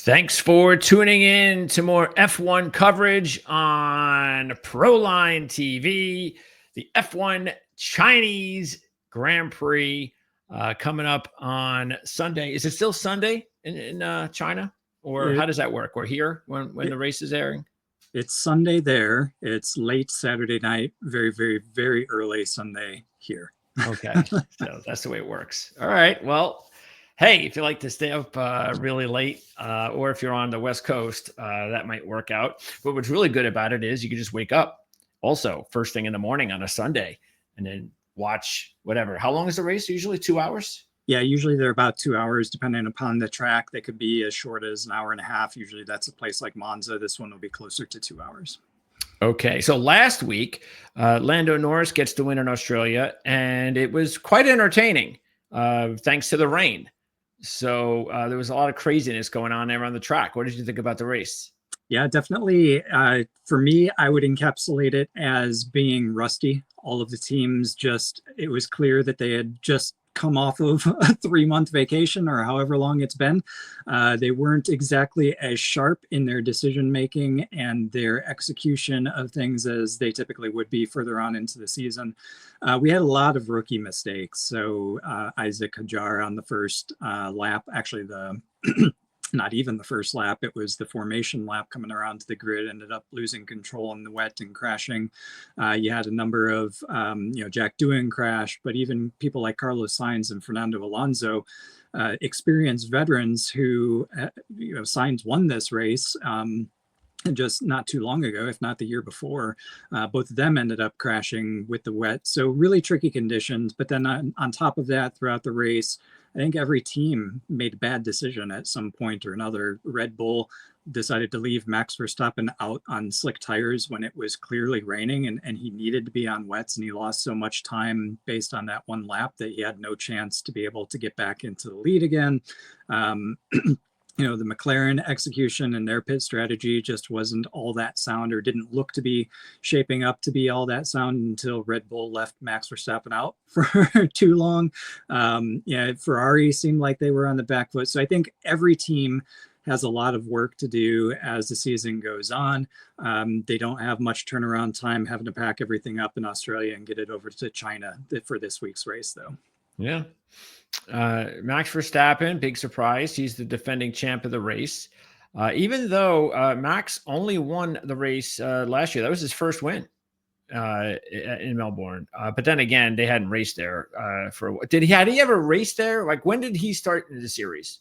Thanks for tuning in to more F1 coverage on Proline TV. The F1 Chinese Grand Prix coming up on Sunday. Is it still Sunday in China? Or how It, does that work? We're here when it the race is airing? it's Sunday there. It's late Saturday night, very, very, very early Sunday here. Okay, so that's the way it works. All right. Well, hey, if you like to stay up really late, or if you're on the West Coast, that might work out. But what's really good about it is you can just wake up also first thing in the morning on a Sunday and then watch whatever. How long is the race? Usually 2 hours? Yeah, usually they're about 2 hours, depending upon the track. They could be as short as an hour and a half. Usually that's a place like Monza. This one will be closer to 2 hours. Okay, so last week, Lando Norris gets the win in Australia, and it was quite entertaining thanks to the rain. So there was a lot of craziness going on there on the track. What did you think about the race? Yeah, definitely. For me, I would encapsulate it as being rusty. All of the teams it was clear that they had just come off of a 3-month vacation or however long it's been. They weren't exactly as sharp in their decision making and their execution of things as they typically would be further on into the season. We had a lot of rookie mistakes. So Isaac Hajar on the first lap, actually the not even the first lap, it was the formation lap coming around to the grid, ended up losing control in the wet and crashing. You had a number of Jack Doohan crash, but even people like Carlos Sainz and Fernando Alonso, experienced veterans who Sainz won this race just not too long ago, if not the year before. Both of them ended up crashing with the wet. So really tricky conditions. But then on top of that, throughout the race, I think every team made a bad decision at some point or another. Red Bull decided to leave Max Verstappen out on slick tires when it was clearly raining and he needed to be on wets, and he lost so much time based on that one lap that he had no chance to be able to get back into the lead again. The McLaren execution and their pit strategy just wasn't all that sound, or didn't look to be shaping up to be all that sound until Red Bull left Max Verstappen out for too long. Ferrari seemed like they were on the back foot. So I think every team has a lot of work to do as the season goes on. They don't have much turnaround time having to pack everything up in Australia and get it over to China for this week's race, though. Yeah. Max Verstappen, big surprise. He's the defending champ of the race. Even though Max only won the race last year, that was his first win in Melbourne. But then again, they hadn't raced there for a while. Had he ever raced there? Like, when did he start in the series?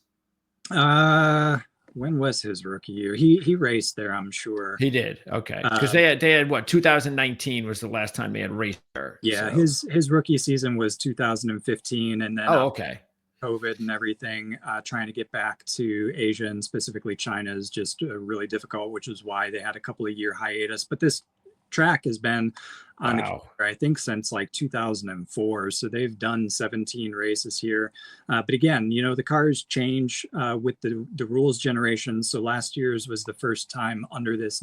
When was his rookie year? He raced there, I'm sure. He did. Okay. Because they had what, 2019 was the last time they had raced there. Yeah, so. his rookie season was 2015, and then okay. COVID and everything, trying to get back to Asia and specifically China is just really difficult, which is why they had a couple of year hiatus. But this track has been on the calendar, I think, since like 2004. So they've done 17 races here. But again, the cars change with the rules generation. So last year's was the first time under this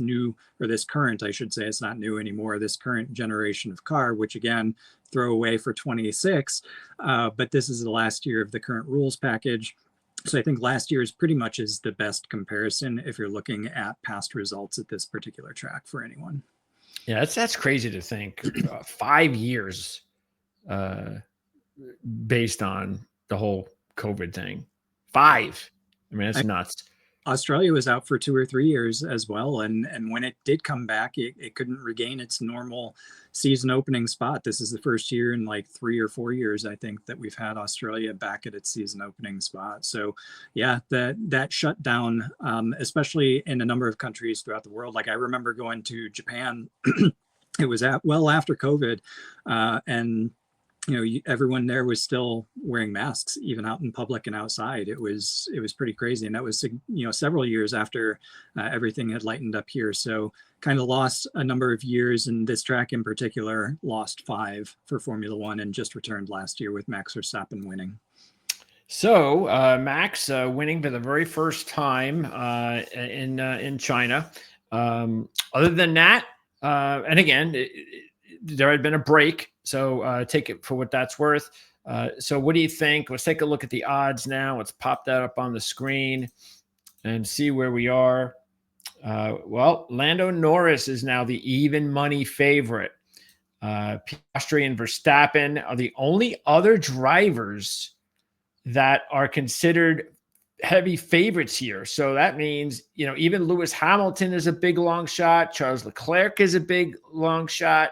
current, I should say, it's not new anymore, this current generation of car, which again, throw away for 26. But this is the last year of the current rules package. So I think last year's pretty much is the best comparison if you're looking at past results at this particular track for anyone. Yeah, that's crazy to think. 5 years based on the whole COVID thing. 5. I mean, that's nuts. Australia was out for 2 or 3 years as well. And when it did come back, it couldn't regain its normal season opening spot. This is the first year in like 3 or 4 years, I think, that we've had Australia back at its season opening spot. So yeah, that shut down, especially in a number of countries throughout the world. Like I remember going to Japan, it was well after COVID, and everyone there was still wearing masks, even out in public and outside. It was pretty crazy. And that was, several years after everything had lightened up here. So kind of lost a number of years, and this track in particular lost 5 for Formula One and just returned last year with Max Verstappen winning. So Max winning for the very first time in China. Other than that, and again, there had been a break. So take it for what that's worth. So what do you think? Let's take a look at the odds now. Let's pop that up on the screen. and see where we are. Well, Lando Norris is now the even money favorite. Piastri and Verstappen are the only other drivers that are considered heavy favorites here. So that means, even Lewis Hamilton is a big long shot. Charles Leclerc is a big long shot.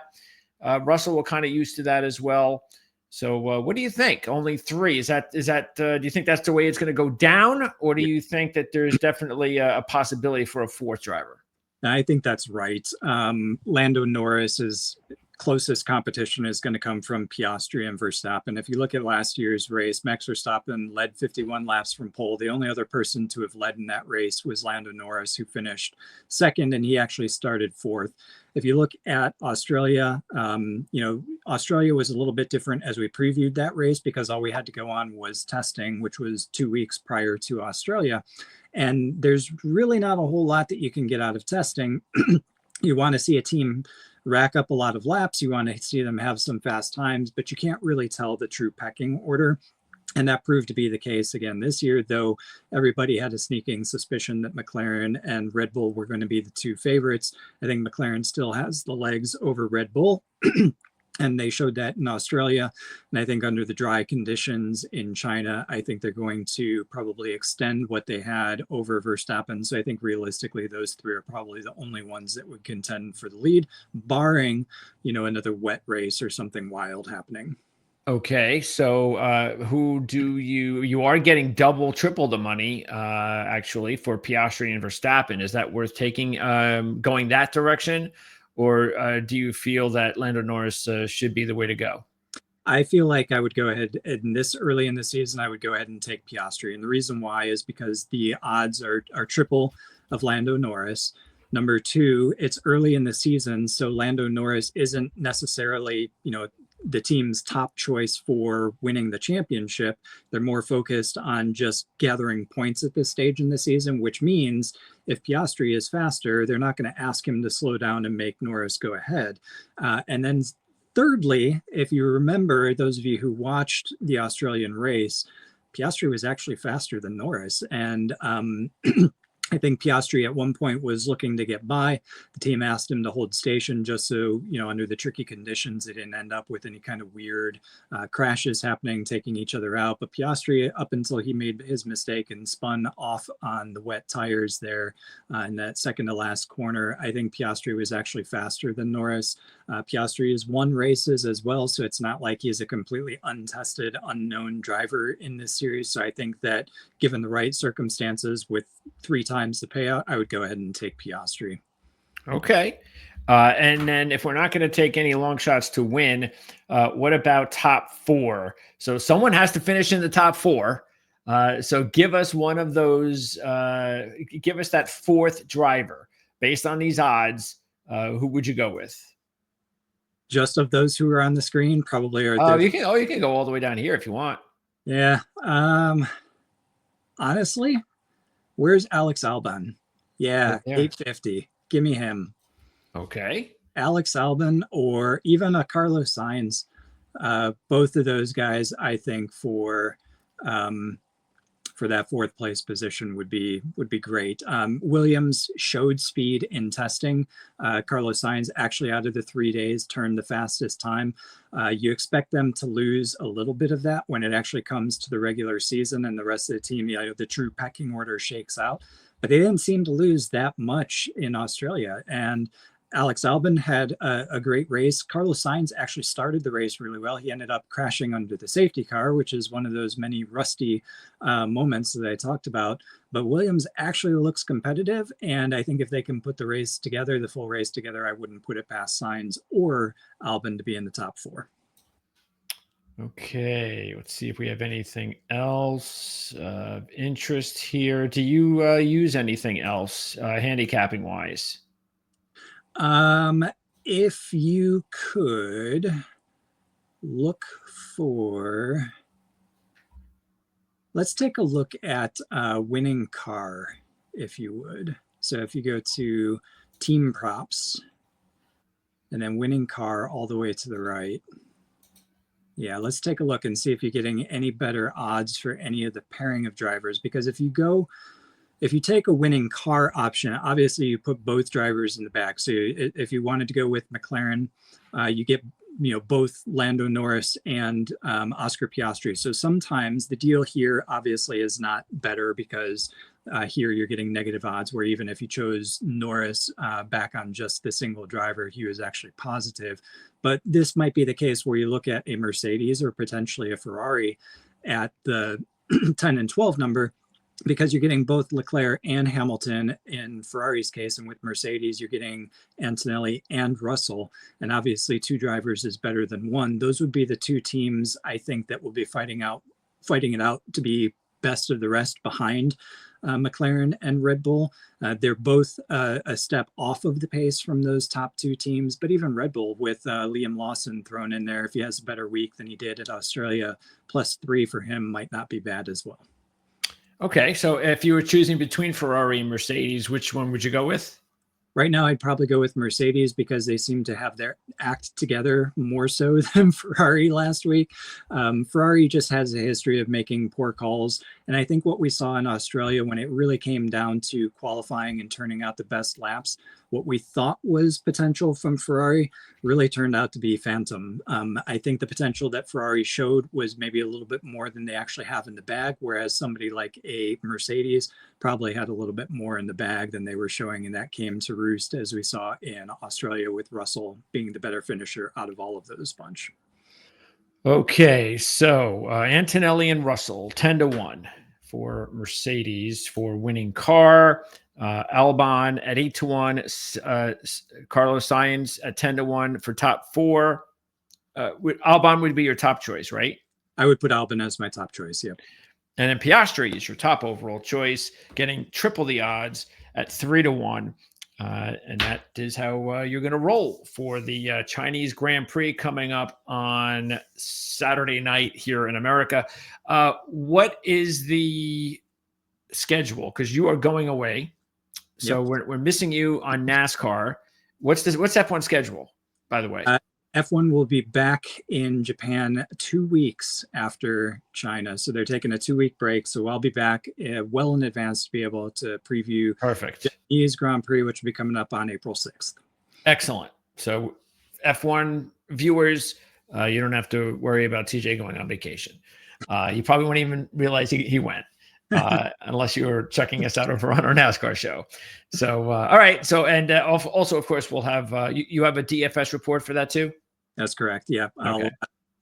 Russell will kind of used to that as well. So what do you think? Only three. Is that do you think that's the way it's going to go down? Or do you think that there's definitely a possibility for a fourth driver? I think that's right. Lando Norris's closest competition is going to come from Piastri and Verstappen. If you look at last year's race, Max Verstappen led 51 laps from pole. The only other person to have led in that race was Lando Norris, who finished second, and he actually started fourth. If you look at Australia, Australia was a little bit different as we previewed that race because all we had to go on was testing, which was 2 weeks prior to Australia. And there's really not a whole lot that you can get out of testing. You want to see a team rack up a lot of laps. You want to see them have some fast times, but you can't really tell the true pecking order. And that proved to be the case again this year, though everybody had a sneaking suspicion that McLaren and Red Bull were going to be the two favorites. I think McLaren still has the legs over Red Bull. And they showed that in Australia. And I think under the dry conditions in China, I think they're going to probably extend what they had over Verstappen. So I think realistically, those three are probably the only ones that would contend for the lead, barring, another wet race or something wild happening. Okay, so who do you are getting double, triple the money actually for Piastri and Verstappen? Is that worth taking, going that direction? Or do you feel that Lando Norris should be the way to go? I feel like I would go ahead and this early in the season, I would go ahead and take Piastri. And the reason why is because the odds are triple of Lando Norris. Number two, it's early in the season, so Lando Norris isn't necessarily, the team's top choice for winning the championship. They're more focused on just gathering points at this stage in the season, which means if Piastri is faster, they're not going to ask him to slow down and make Norris go ahead. And then thirdly, if you remember, those of you who watched the Australian race, Piastri was actually faster than Norris. And I think Piastri at one point was looking to get by. The team asked him to hold station just so, under the tricky conditions, it didn't end up with any kind of weird crashes happening, taking each other out. But Piastri, up until he made his mistake and spun off on the wet tires there in that second to last corner, I think Piastri was actually faster than Norris. Piastri has won races as well, so it's not like he's a completely untested, unknown driver in this series. So I think that given the right circumstances with 3 times the payout, I would go ahead and take Piastri. Okay. And then if we're not going to take any long shots to win, what about top 4? So someone has to finish in the top 4. So give us one of those, give us that fourth driver based on these odds. Who would you go with? Just of those who are on the screen, probably are. You can go all the way down here if you want. Yeah. Honestly, where's Alex Albon? Yeah, 850. Give me him. Okay. Alex Albon or even a Carlos Sainz. Both of those guys, I think, for that fourth place position would be great. Williams showed speed in testing. Carlos Sainz actually out of the 3 days turned the fastest time. You expect them to lose a little bit of that when it actually comes to the regular season and the rest of the team, the true pecking order shakes out. But they didn't seem to lose that much in Australia. And Alex Albon had a great race. Carlos Sainz actually started the race really well. He ended up crashing under the safety car, which is one of those many rusty moments that I talked about. But Williams actually looks competitive. And I think if they can put the race together, the full race together, I wouldn't put it past Sainz or Albon to be in the top 4. Okay, let's see if we have anything else of interest here. Do you use anything else handicapping wise? If you could look for, let's take a look at winning car, if you would. So if you go to team props and then winning car all the way to the right. Yeah, let's take a look and see if you're getting any better odds for any of the pairing of drivers. Because if you go if you take a winning car option, obviously you put both drivers in the back. So if you wanted to go with McLaren, you get both Lando Norris and Oscar Piastri. So sometimes the deal here obviously is not better because here you're getting negative odds, where even if you chose Norris back on just the single driver, he was actually positive. But this might be the case where you look at a Mercedes or potentially a Ferrari at the 10 and 12 number, because you're getting both Leclerc and Hamilton in Ferrari's case, and with Mercedes, you're getting Antonelli and Russell. And obviously, two drivers is better than one. Those would be the two teams I think that will be fighting it out to be best of the rest behind McLaren and Red Bull. They're both a step off of the pace from those top two teams, but even Red Bull with Liam Lawson thrown in there, if he has a better week than he did at Australia, +3 for him might not be bad as well. Okay, so if you were choosing between Ferrari and Mercedes, which one would you go with? Right now, I'd probably go with Mercedes because they seem to have their act together more so than Ferrari last week. Ferrari just has a history of making poor calls. And I think what we saw in Australia, when it really came down to qualifying and turning out the best laps, what we thought was potential from Ferrari really turned out to be phantom. I think the potential that Ferrari showed was maybe a little bit more than they actually have in the bag, whereas somebody like a Mercedes probably had a little bit more in the bag than they were showing, and that came to roost, as we saw in Australia with Russell being the better finisher out of all of those bunch. Okay, so Antonelli and Russell, 10-1 for Mercedes for winning car. Albon at 8-1, Carlos Sainz at 10-1 for top 4. Albon would be your top choice, right? I would put Albon as my top choice, yeah. And then Piastri is your top overall choice, getting triple the odds at 3-1. And that is how you're going to roll for the Chinese Grand Prix coming up on Saturday night here in America. What is the schedule? Because you are going away. So Yep. we're missing you on NASCAR. What's F1 schedule, by the way? F1 will be back in Japan 2 weeks after China. So they're taking a 2-week break. So I'll be back well in advance to be able to preview Perfect. Japanese Grand Prix, which will be coming up on April 6th. Excellent. So F1 viewers, you don't have to worry about CJ going on vacation. You probably won't even realize he went. Unless you're checking us out over on our NASCAR show. So, all right. So, and also, of course, we'll have, you have a DFS report for that too? That's correct. Yeah. Okay. I'll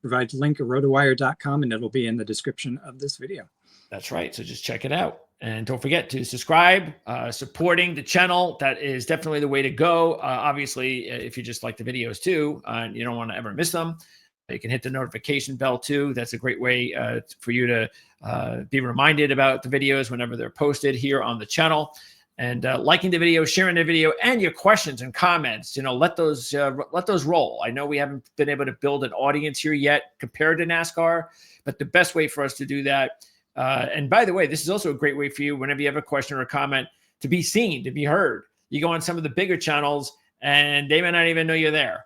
provide a link at rotowire.com, and it'll be in the description of this video. That's right. So just check it out. And don't forget to subscribe, supporting the channel. That is definitely the way to go. Obviously, if you just like the videos too, and you don't want to ever miss them, you can hit the notification bell too. That's a great way for you to be reminded about the videos whenever they're posted here on the channel. And liking the video, sharing the video, and your questions and comments, let those roll. I know we haven't been able to build an audience here yet compared to NASCAR, but the best way for us to do that, and by the way, this is also a great way for you whenever you have a question or a comment to be seen, to be heard. You go on some of the bigger channels, and they may not even know you're there.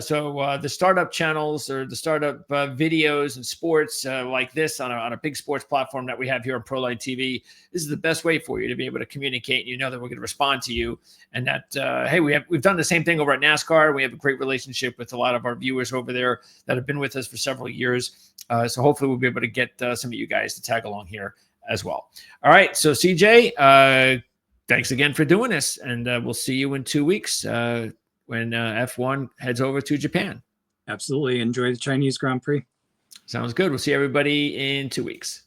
So the startup channels or the startup videos and sports like this on a big sports platform that we have here on ProLight TV, this is the best way for you to be able to communicate. And that we're going to respond to you, and that hey, we've done the same thing over at NASCAR. We have a great relationship with a lot of our viewers over there that have been with us for several years. So hopefully we'll be able to get some of you guys to tag along here as well. All right, so CJ, thanks again for doing this, and we'll see you in 2 weeks. When F1 heads over to Japan. Absolutely. Enjoy the Chinese Grand Prix. Sounds good. We'll see everybody in 2 weeks.